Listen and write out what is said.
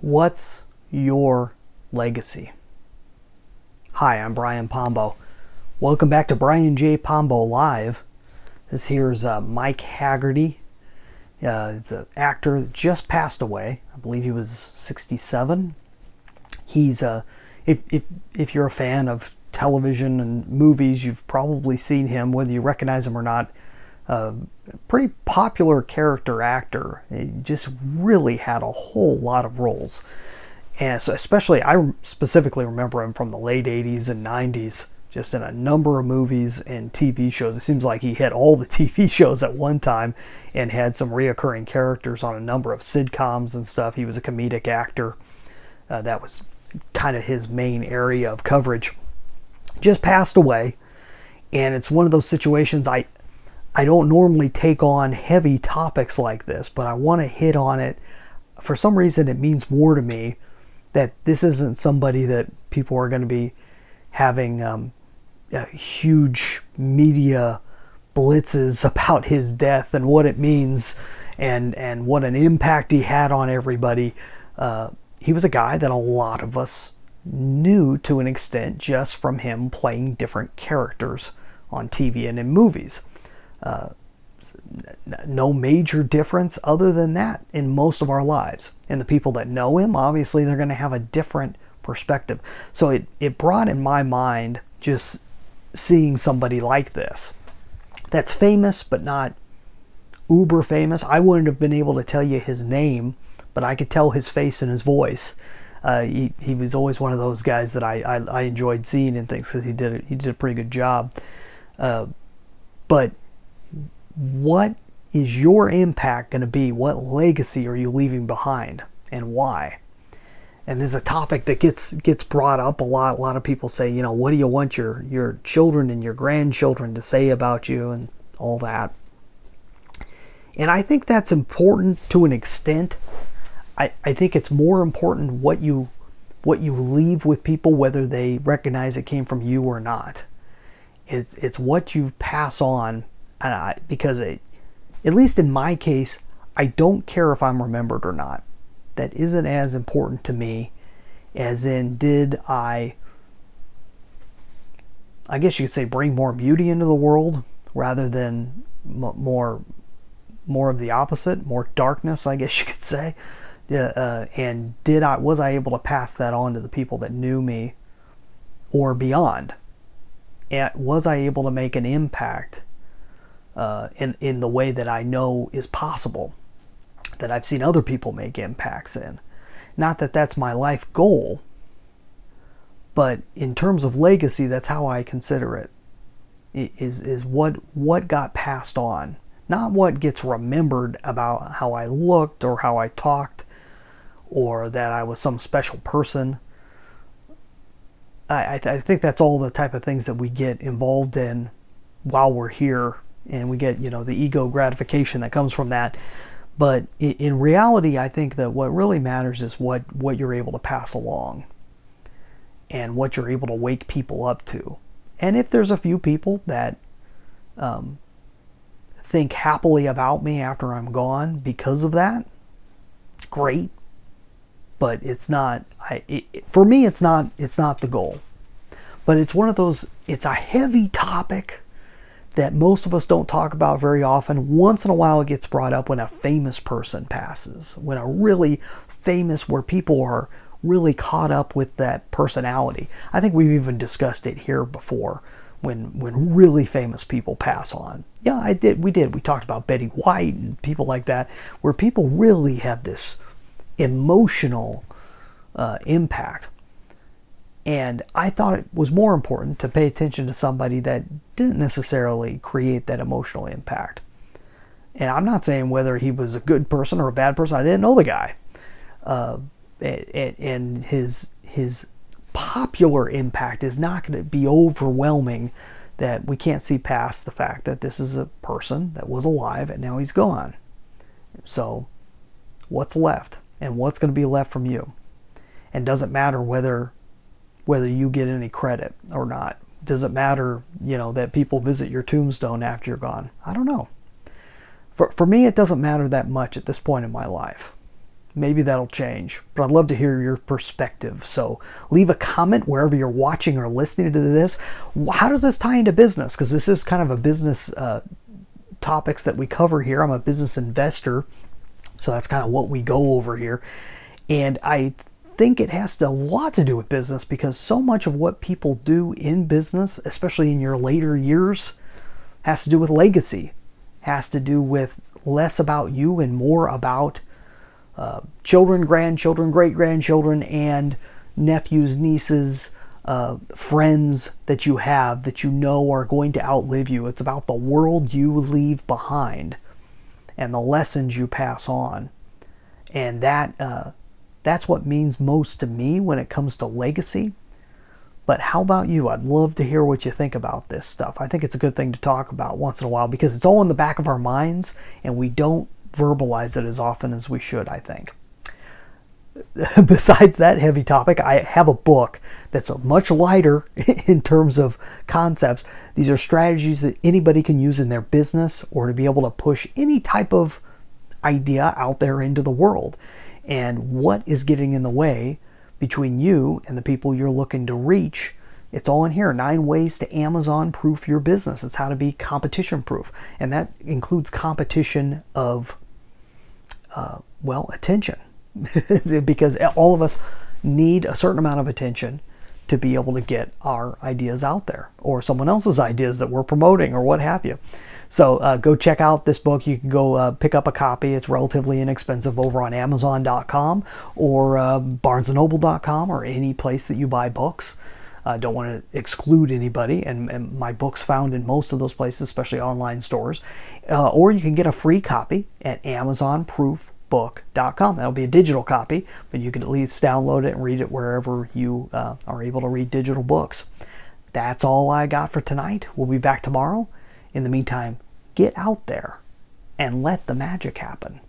What's your legacy? Hi, I'm Brian Pombo. Welcome back to Brian J. Pombo Live. This here's Mike Haggerty. He's an actor that just passed away. I believe he was 67. He's if you're a fan of television and movies, you've probably seen him, whether you recognize him or not. Pretty popular character actor. He just really had a whole lot of roles, and so especially I specifically remember him from the late 80s and 90s, just in a number of movies and TV shows. It seems like he hit all the TV shows at one time and had some reoccurring characters on a number of sitcoms and stuff. He was a comedic actor. That was kind of his main area of coverage. Just passed away, and it's one of those situations I don't normally take on heavy topics like this, but I want to hit on it. For some reason, it means more to me that this isn't somebody that people are going to be having huge media blitzes about his death and what it means and what an impact he had on everybody. He was a guy that a lot of us knew to an extent just from him playing different characters on TV and in movies. No major difference other than that in most of our lives. And the people that know him, obviously they're going to have a different perspective. So it brought in my mind just seeing somebody like this that's famous but not uber famous. I wouldn't have been able to tell you his name, but I could tell his face and his voice. He was always one of those guys that I enjoyed seeing and things because he did a pretty good job. But what is your impact going to be? What legacy are you leaving behind, and why? And there's a topic that gets brought up a lot. A lot of people say, you know, what do you want your children and your grandchildren to say about you and all that? And I think that's important to an extent. I think it's more important what you leave with people, whether they recognize it came from you or not. It's what you pass on. Because at least in my case, I don't care if I'm remembered or not. That isn't as important to me as in, did I guess you could say, bring more beauty into the world rather than more of the opposite, more darkness, I guess you could say. And was I able to pass that on to the people that knew me or beyond? And was I able to make an impact in the way that I know is possible, that I've seen other people make impacts in? Not that that's my life goal, but in terms of legacy, that's how I consider it. Is what got passed on, not what gets remembered about how I looked or how I talked or that I was some special person. I think that's all the type of things that we get involved in while we're here, and we get, you know, the ego gratification that comes from that. But in reality, I think that what really matters is what you're able to pass along and what you're able to wake people up to. And if there's a few people that think happily about me after I'm gone because of that, great. But it's not, for me, it's not the goal. But it's one of those, it's a heavy topic that most of us don't talk about very often. Once in a while it gets brought up when a famous person passes, when a really famous, where people are really caught up with that personality. I think we've even discussed it here before, when really famous people pass on. Yeah, we talked about Betty White and people like that, where people really have this emotional impact. And I thought it was more important to pay attention to somebody that didn't necessarily create that emotional impact. And I'm not saying whether he was a good person or a bad person. I didn't know the guy. And his popular impact is not going to be overwhelming, that we can't see past the fact that this is a person that was alive and now he's gone. So what's left? And what's going to be left from you? And does it matter whether you get any credit or not? Does it matter, you know, that people visit your tombstone after you're gone? I don't know. For me, it doesn't matter that much at this point in my life. maybe that'll change. But I'd love to hear your perspective. So leave a comment wherever you're watching or listening to this. How does this tie into business? Because this is kind of a business topics that we cover here. I'm a business investor, so that's kind of what we go over here. And I think it has a lot to do with business, because so much of what people do in business, especially in your later years, has to do with legacy, has to do with less about you and more about children, grandchildren, great-grandchildren, and nephews, nieces, friends that you have that you know are going to outlive you. It's about the world you leave behind and the lessons you pass on. And that's what means most to me when it comes to legacy. But how about you? I'd love to hear what you think about this stuff. I think it's a good thing to talk about once in a while, because it's all in the back of our minds and we don't verbalize it as often as we should, I think. Besides that heavy topic, I have a book that's much lighter in terms of concepts. These are strategies that anybody can use in their business or to be able to push any type of idea out there into the world. And what is getting in the way between you and the people you're looking to reach? It's all in here. 9 ways to Amazon proof your business. It's how to be competition proof. And that includes competition of, well, attention. Because all of us need a certain amount of attention to be able to get our ideas out there, or someone else's ideas that we're promoting, or what have you. So go check out this book. You can go pick up a copy. It's relatively inexpensive over on Amazon.com or BarnesandNoble.com, or any place that you buy books. Don't want to exclude anybody, and my book's found in most of those places, especially online stores. Or you can get a free copy at AmazonProofBook.com. That'll be a digital copy, but you can at least download it and read it wherever you are able to read digital books. That's all I got for tonight. We'll be back tomorrow. In the meantime, get out there and let the magic happen.